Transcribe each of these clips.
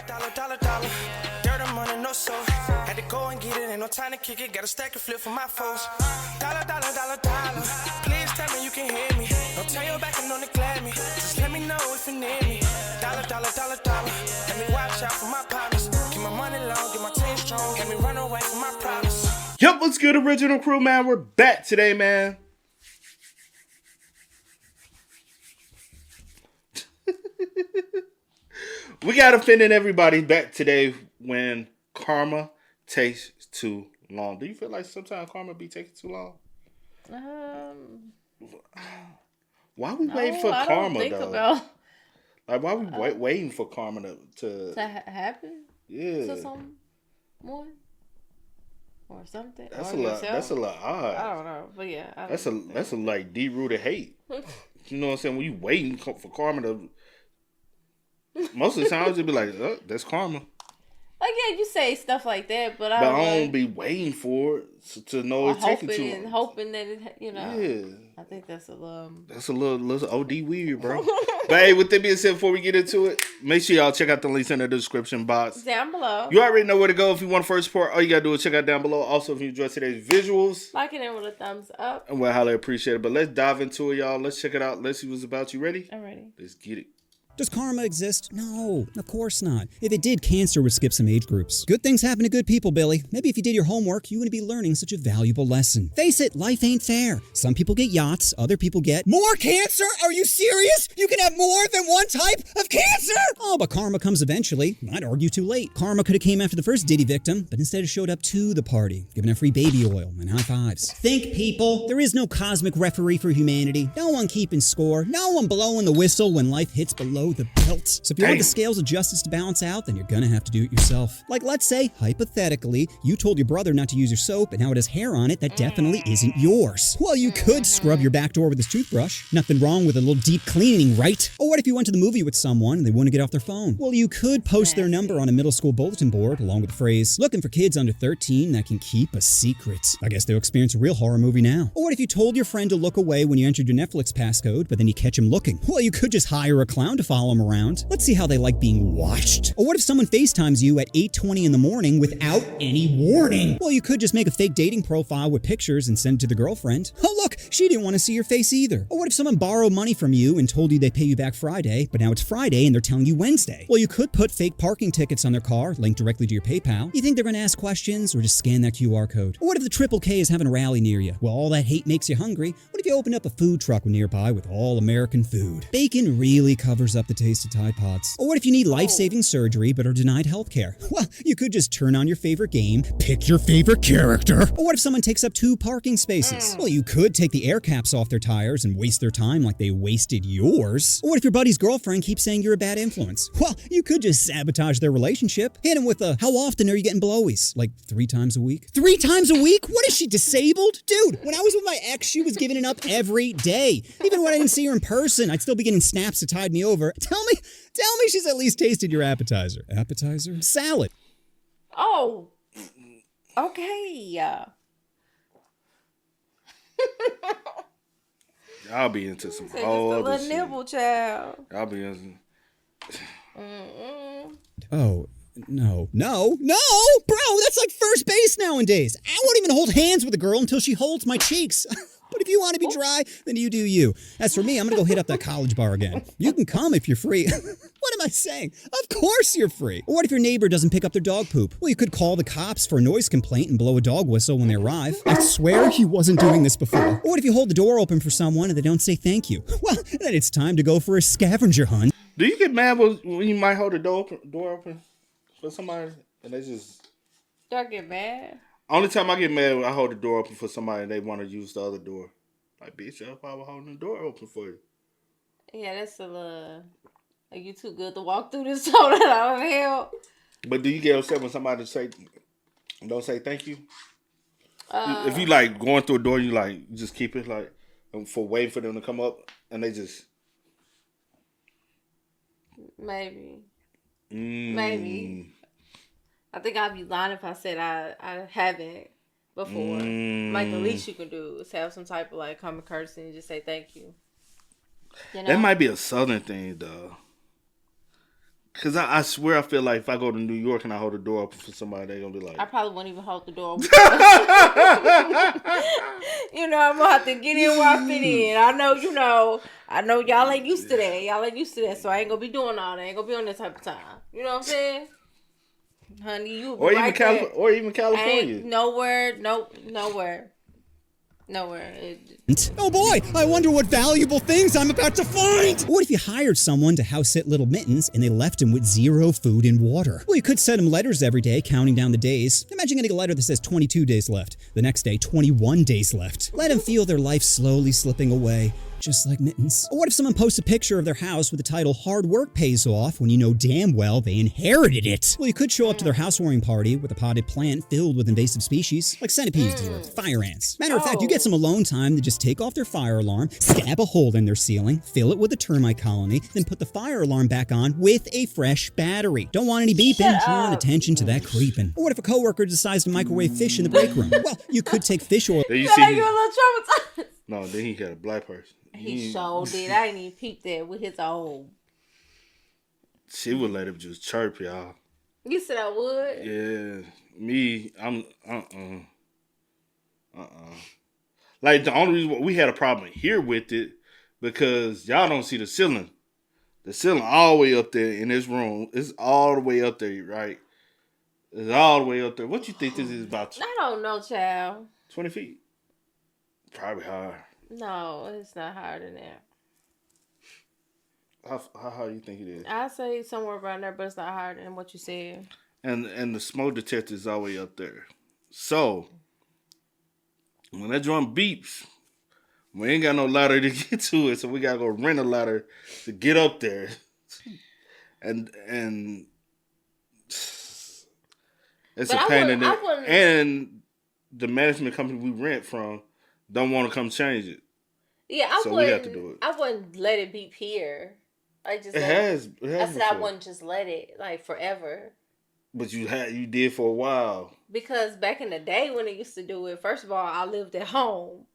Dollar. Dirt and money, no soul. Had to go and get it, ain't no time to kick it. Got a stack of flip for my foes. Dollar. Please tell me you can hear me. Don't turn your back and don't neglect me. Just let me know if you need me. Dollar. Let me watch out for my partners. Keep my money long, get my team strong. Let me run away from my problems. Yep, what's good, original crew, man? We're back today, man. We got offending everybody back today when karma takes too long. Do you feel like sometimes karma be taking too long? Why we waiting for karma, though? Like, why we waiting for karma to happen? Yeah. To someone? Or something? That's or a lot. yourself? That's a lot odd. I don't know, but yeah. That's a like deep-rooted hate. You know what I'm saying? When you waiting for karma to... Most of the time, it'll be like, oh, that's karma. Like, yeah, you say stuff like that, but I don't be waiting for it to know it's taking too long. Hoping that it, Yeah. I think that's a little... That's a little OD weird, bro. But hey, with that being said, before we get into it, make sure y'all check out the links in the description box. Down below. You already know where to go if you want first support. All you gotta do is check out down below. Also, if you enjoyed today's visuals, like it in with a thumbs up. And we'll highly appreciate it. But let's dive into it, y'all. Let's check it out. Let's see what's about. You ready? I'm ready. Let's get it. Does karma exist? No, of course not. If it did, cancer would skip some age groups. Good things happen to good people, Billy. Maybe if you did your homework, you wouldn't be learning such a valuable lesson. Face it, life ain't fair. Some people get yachts, other people get... More cancer? Are you serious? You can have more than one type of cancer? Oh, but karma comes eventually. I'd argue too late. Karma could have came after the first Diddy victim, but instead it showed up to the party, giving her free baby oil and high fives. Think, people. There is no cosmic referee for humanity. No one keeping score. No one blowing the whistle when life hits below the belt. So if you want the scales of justice to balance out, then you're gonna have to do it yourself. Like, let's say, hypothetically, you told your brother not to use your soap, and now it has hair on it that definitely isn't yours. Well, you could scrub your back door with his toothbrush. Nothing wrong with a little deep cleaning, right? Or what if you went to the movie with someone and they wouldn't get off their phone? Well, you could post their number on a middle school bulletin board, along with the phrase, looking for kids under 13 that can keep a secret. I guess they'll experience a real horror movie now. Or what if you told your friend to look away when you entered your Netflix passcode, but then you catch him looking? Well, you could just hire a clown to follow him around. Let's see how they like being watched. Or what if someone FaceTimes you at 8:20 in the morning without any warning? Well, you could just make a fake dating profile with pictures and send it to the girlfriend. Oh, look, she didn't want to see your face either. Or what if someone borrowed money from you and told you they pay you back Friday, but now it's Friday and they're telling you Wednesday? Well, you could put fake parking tickets on their car, linked directly to your PayPal. You think they're going to ask questions or just scan that QR code? Or what if the Triple K is having a rally near you? Well, all that hate makes you hungry. What if you opened up a food truck nearby with all American food? Bacon really covers up the taste of Tide Pods. Or what if you need life-saving surgery but are denied healthcare? Well, you could just turn on your favorite game, pick your favorite character. Or what if someone takes up 2 parking spaces? Well, you could take the air caps off their tires and waste their time like they wasted yours. Or what if your buddy's girlfriend keeps saying you're a bad influence? Well, you could just sabotage their relationship. Hit him with a, how often are you getting blowies? Like 3 times a week? 3 times a week? What is she, disabled? Dude, when I was with my ex, she was giving it up every day. Even when I didn't see her in person, I'd still be getting snaps to tide me over. Tell me she's at least tasted your appetizer. Appetizer? Salad. Oh. Okay. Y'all be into some Just whole a other little shit. nibble, child. Y'all be into... Oh, no, bro, that's like first base nowadays. I won't even hold hands with a girl until she holds my cheeks. But if you want to be dry, then you do you. As for me, I'm going to go hit up that college bar again. You can come if you're free. What am I saying? Of course you're free. Or what if your neighbor doesn't pick up their dog poop? Well, you could call the cops for a noise complaint and blow a dog whistle when they arrive. I swear he wasn't doing this before. Or what if you hold the door open for someone and they don't say thank you? Well, then it's time to go for a scavenger hunt. Do you get mad when you might hold the door open for somebody and they just... Do I get mad? Only time I get mad when I hold the door open for somebody and they want to use the other door. Like, bitch, if I was holding the door open for you. Yeah, that's a little... Like, you too good to walk through this door that I don't help. But do you get upset when somebody don't say thank you? If you like going through a door, you just keep it like for waiting for them to come up and they just... Maybe. I think I'd be lying if I said I haven't before. Like, the least you can do is have some type of like common courtesy and just say thank you. You know? That might be a southern thing, though. Cause I swear I feel like if I go to New York and I hold the door open for somebody, they're gonna be like, I probably won't even hold the door open. I'm gonna have to get in where I fit in. I know y'all ain't used to that. So I ain't gonna be doing all that. I ain't gonna be on that type of time. You know what I'm saying? Honey, you or even right or even California. Ain't nowhere. Oh boy, I wonder what valuable things I'm about to find! What if you hired someone to house sit little Mittens and they left him with zero food and water? Well, you could send him letters every day, counting down the days. Imagine getting a letter that says 22 days left. The next day, 21 days left. Let him feel their life slowly slipping away. Just like Mittens. Or what if someone posts a picture of their house with the title "Hard Work Pays Off" when you know damn well they inherited it? Well, you could show up to their housewarming party with a potted plant filled with invasive species like centipedes or fire ants. Matter of fact, you get some alone time to just take off their fire alarm, stab a hole in their ceiling, fill it with a termite colony, then put the fire alarm back on with a fresh battery. Don't want any beeping? Draw attention to that creeping. Or what if a coworker decides to microwave fish in the break room? Well, you could take fish oil. Then you You're see, a little traumatized. no, then he got a black person. He sure did. I ain't even peeped that with his old. She would let him just chirp, y'all. You said I would? Yeah. Me, I'm, Like, the only reason we had a problem here with it, because y'all don't see the ceiling. The ceiling all the way up there in this room. It's all the way up there, right? It's all the way up there. What you think this is about? I don't know, child. 20 feet? Probably higher. No, it's not higher than that. How high do you think it is? I say somewhere around there, but it's not higher than what you said. And the smoke detector is all the way up there. So, when that drum beeps, we ain't got no ladder to get to it, so we gotta go rent a ladder to get up there. And it's but a pain in it. And the management company we rent from don't want to come change it. Yeah, so we have to do it. I wouldn't let it beep here. I just it has I said before. I wouldn't just let it like forever. But you did for a while. Because back in the day when it used to do it, first of all, I lived at home.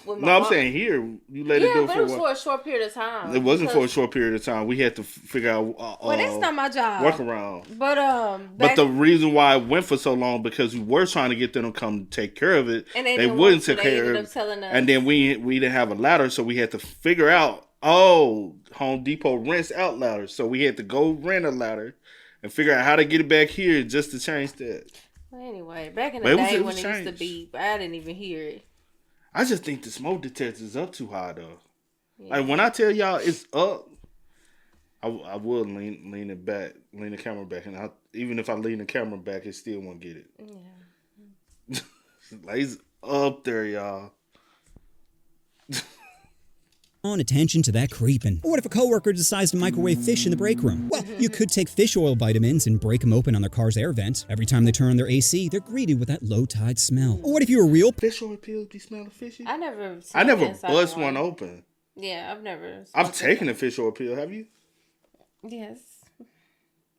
With my no, I'm mom. saying here you let it do it for a while. Yeah, but it was for a short period of time. It wasn't for a short period of time. We had to figure out. Well, that's not my job. Work around. But the reason why it went for so long because we were trying to get them to come take care of it. And they wouldn't take care of it. And then we didn't have a ladder, so we had to figure out. Oh, Home Depot rents out ladders, so we had to go rent a ladder and figure out how to get it back here just to change that. Well, anyway, back in the day when it used to beep, I didn't even hear it. I just think the smoke detector is up too high though. Yeah. Like when I tell y'all it's up, I would lean it back, lean the camera back, and even if I lean the camera back, it still won't get it. Yeah, like it's up there, y'all. On attention to that creeping. Or what if a coworker decides to microwave fish in the break room? Well, you could take fish oil vitamins and break them open on their car's air vent. Every time they turn on their AC, they're greeted with that low tide smell. Or what if you were real fish oil pills be smelling fishy? I never bust one open. Yeah, I've never. I've taken a fish oil pill. Have you? Yes,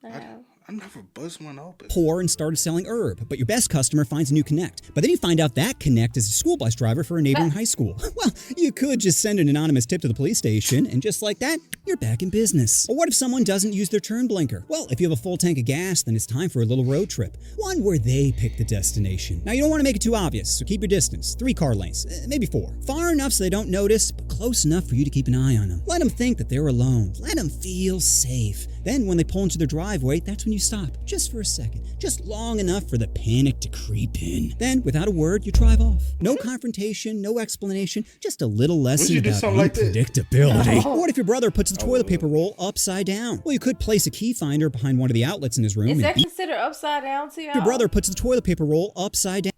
I have. I never bust one open. Poor and started selling herb, but your best customer finds a new connect. But then you find out that connect is a school bus driver for a neighboring high school. Well, you could just send an anonymous tip to the police station, and just like that, you're back in business. Or what if someone doesn't use their turn blinker? Well, if you have a full tank of gas, then it's time for a little road trip. One where they pick the destination. Now, you don't want to make it too obvious, so keep your distance. 3 car lanes, maybe 4. Far enough so they don't notice, but close enough for you to keep an eye on them. Let them think that they're alone. Let them feel safe. Then when they pull into their driveway, that's when you stop. Just for a second. Just long enough for the panic to creep in. Then, without a word, you drive off. No confrontation, no explanation, just a little lesson about unpredictability. Or what if your brother puts the toilet paper roll upside down? Well, you could place a key finder behind one of the outlets in his room. Is that considered upside down to y'all? Your brother puts the toilet paper roll upside down.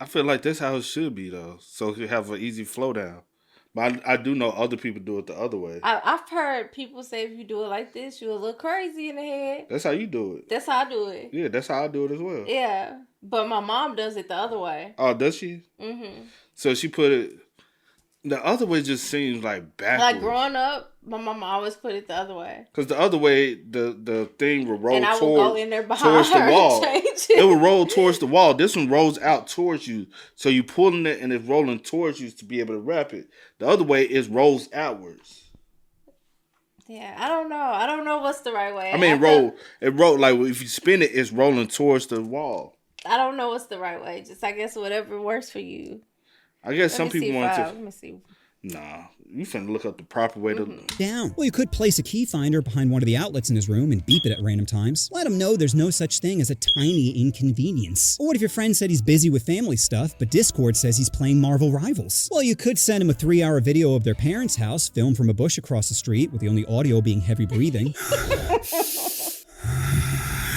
I feel like that's how it should be, though. So you have an easy flow down. But I do know other people do it the other way. I've heard people say if you do it like this, you'll look crazy in the head. That's how you do it. That's how I do it. Yeah, that's how I do it as well. Yeah, but my mom does it the other way. Oh, does she? Mm-hmm. So she put it... The other way just seems like backwards. Like growing up, my mama always put it the other way. Because the other way, the thing would roll and I would go in there towards the wall. It would roll towards the wall. This one rolls out towards you. So you pulling it and it's rolling towards you to be able to wrap it. The other way is rolls outwards. Yeah, I don't know. I don't know what's the right way. I mean, it roll like if you spin it, it's rolling towards the wall. I don't know what's the right way. Just I guess whatever works for you. I guess some people want to. Let me see. Nah, you finna look up the proper way to. Down. Well, you could place a key finder behind one of the outlets in his room and beep it at random times. Let him know there's no such thing as a tiny inconvenience. Or what if your friend said he's busy with family stuff, but Discord says he's playing Marvel Rivals? Well, you could send him a 3-hour video of their parents' house, filmed from a bush across the street, with the only audio being heavy breathing.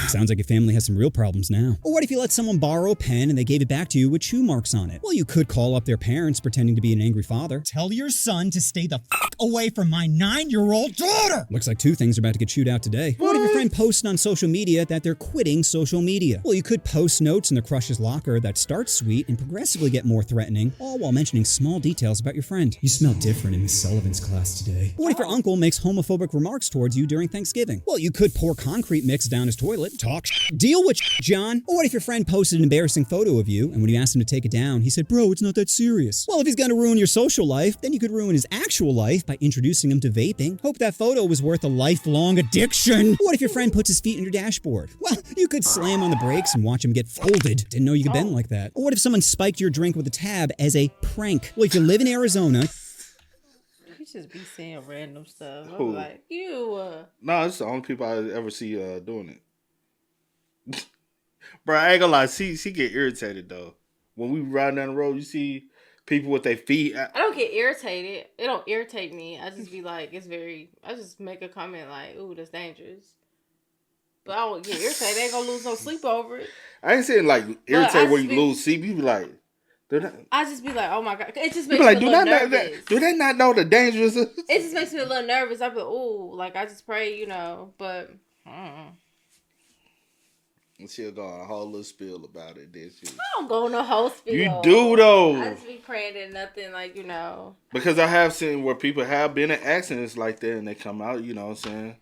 Sounds like your family has some real problems now. Or what if you let someone borrow a pen and they gave it back to you with chew marks on it? Well, you could call up their parents pretending to be an angry father. Tell your son to stay the fuck away from my 9-year-old daughter! Looks like 2 things are about to get chewed out today. What if your friend posts on social media that they're quitting social media? Well, you could post notes in the crush's locker that start sweet and progressively get more threatening, all while mentioning small details about your friend. You smell different in Miss Sullivan's class today. What if your uncle makes homophobic remarks towards you during Thanksgiving? Well, you could pour concrete mix down his toilet, talk deal with John. Or what if your friend posted an embarrassing photo of you, and when you asked him to take it down, he said, bro, it's not that serious. Well, if he's gonna ruin your social life, then you could ruin his actual life by introducing him to vaping. Hope that photo was worth a lifelong addiction. What if your friend puts his feet in your dashboard? Well, you could slam on the brakes and watch him get folded. Didn't know you could bend like that. Or what if someone spiked your drink with a tab as a prank? Well, if you live in Arizona, You just be saying random stuff. Who? I'm like, you. No, it's the only people I ever see doing it. Bro, I ain't gonna lie. She get irritated though. When we ride down the road, you see people with their feet. I don't get irritated. It don't irritate me. I just be like, I just make a comment like, ooh, that's dangerous. But I don't get irritated. They ain't gonna lose no sleep over it. I ain't saying like irritated where you lose sleep. You be like, I just be like, oh my God. It just you makes be like, me a little nervous. do they not know the dangers? It just makes me a little nervous. I be like, ooh, like I just pray, but She'll go on a whole little spiel about it. Then she. I don't go on a whole spiel. You do though. I just be praying that nothing like, Because I have seen where people have been in accidents like that and they come out, you know what I'm saying?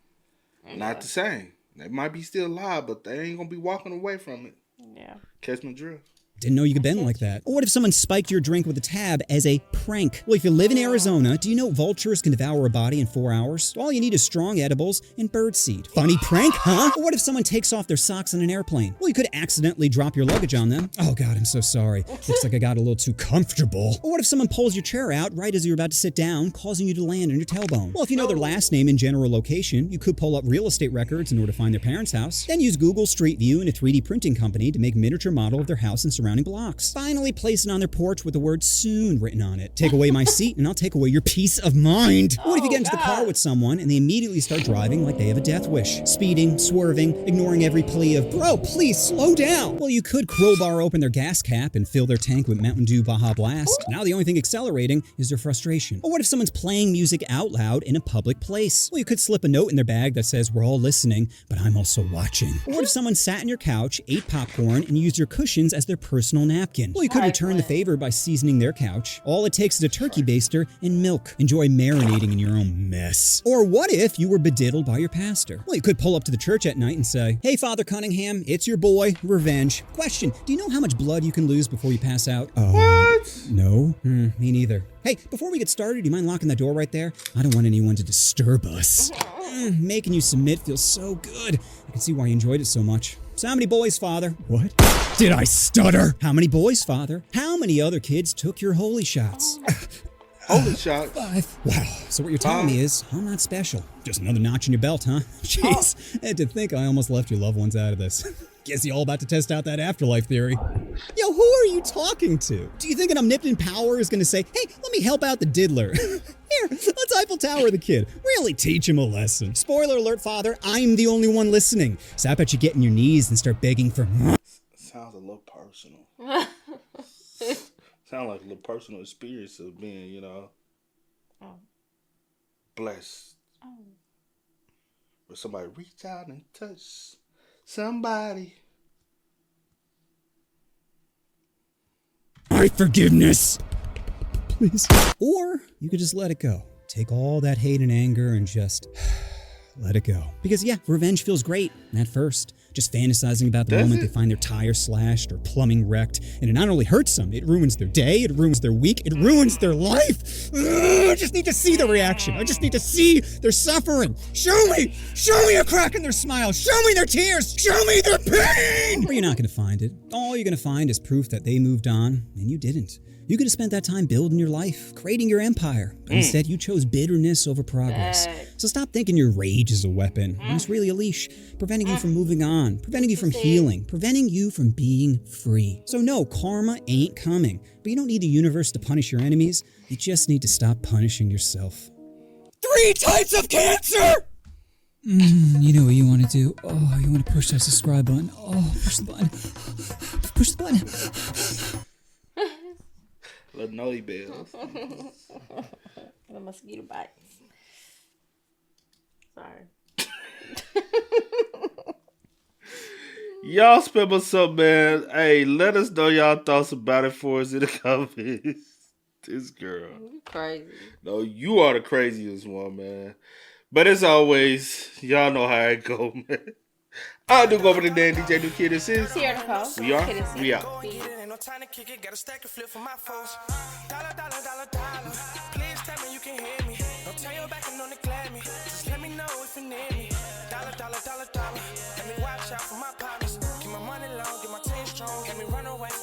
Yeah. Not the same. They might be still alive, but they ain't gonna be walking away from it. Yeah. Catch my drift. didn't know you could bend like that. Or what if someone spiked your drink with a tab as a prank? Well, if you live in Arizona, do you know vultures can devour a body in 4 hours? All you need is strong edibles and birdseed. Funny prank, huh? Or what if someone takes off their socks on an airplane? Well, you could accidentally drop your luggage on them. Oh God, I'm so sorry. Looks like I got a little too comfortable. Or what if someone pulls your chair out right as you're about to sit down, causing you to land on your tailbone? Well, if you know their last name and general location, you could pull up real estate records in order to find their parents' house. Then use Google Street View and a 3D printing company to make a miniature model of their house and surrounding blocks. Finally, place it on their porch with the word soon written on it. Take away my seat and I'll take away your peace of mind. What if you get into the car with someone and they immediately start driving like they have a death wish? Speeding, swerving, ignoring every plea of, bro, please slow down. Well, you could crowbar open their gas cap and fill their tank with Mountain Dew Baja Blast. Now the only thing accelerating is their frustration. Or what if someone's playing music out loud in a public place? Well, you could slip a note in their bag that says, we're all listening, but I'm also watching. Or what if someone sat on your couch, ate popcorn, and used your cushions as their personal napkin? Well, you could return the favor by seasoning their couch. All it takes is a turkey baster and milk. Enjoy marinating in your own mess. Or what if you were bediddled by your pastor? Well, you could pull up to the church at night and say, hey, Father Cunningham, it's your boy, Revenge. Question, do you know how much blood you can lose before you pass out? What? No? Me neither. Hey, before we get started, do you mind locking that door right there? I don't want anyone to disturb us. Making you submit feels so good. I can see why you enjoyed it so much. So how many boys, Father? What? Did I stutter? How many boys, Father? How many other kids took your holy shots? Holy shot. 5. Wow. So what you're telling me is, I'm not special. Just another notch in your belt, huh? Jeez. And to think I almost left your loved ones out of this. Guess you're all about to test out that afterlife theory. Yo, who are you talking to? Do you think an omnipotent power is going to say, hey, let me help out the diddler? Here, let's Eiffel Tower the kid. Really teach him a lesson. Spoiler alert, Father, I'm the only one listening. So I bet you get on your knees and start begging for... Sounds a little personal. Sound like a little personal experience of being, blessed. Or somebody reach out and touch somebody. My forgiveness. Please. Or you could just let it go. Take all that hate and anger and just let it go. Because yeah, revenge feels great at first. just fantasizing about the moment they find their tire slashed or plumbing wrecked. And it not only hurts them, it ruins their day, it ruins their week, it ruins their life. Ugh, I just need to see the reaction. I just need to see their suffering. Show me a crack in their smile. Show me their tears. Show me their pain. Or you're not going to find it. All you're going to find is proof that they moved on and you didn't. You could have spent that time building your life, creating your empire. But instead, you chose bitterness over progress. So stop thinking your rage is a weapon when it's really a leash, preventing you from moving on, preventing you from healing, preventing you from being free. So no, karma ain't coming. But you don't need the universe to punish your enemies. You just need to stop punishing yourself. 3 types of cancer! You know what you want to do? Oh, you want to push that subscribe button. Oh, push the button. Push the button. Little nutty bells. The mosquito bites. Sorry. Y'all spell us up, man. Hey, let us know y'all thoughts about it for us in the comments. This girl. You crazy. No, you are the craziest one, man. But as always, y'all know how it go, man. I do go over to Dan DJ New Kid. This is Here to go. We are. Kid and C. We out. Go and get it, ain't no time to kick it. Got a stack of flip for my folks. Dollar, dollar, dollar, dollar. Please tell me you can hear me. Don't turn your back and don't neglect me. Just let me know if you need me. Dollar, dollar, dollar, dollar. Let me watch out for my partners. Keep my money long, get my team strong. Let me run away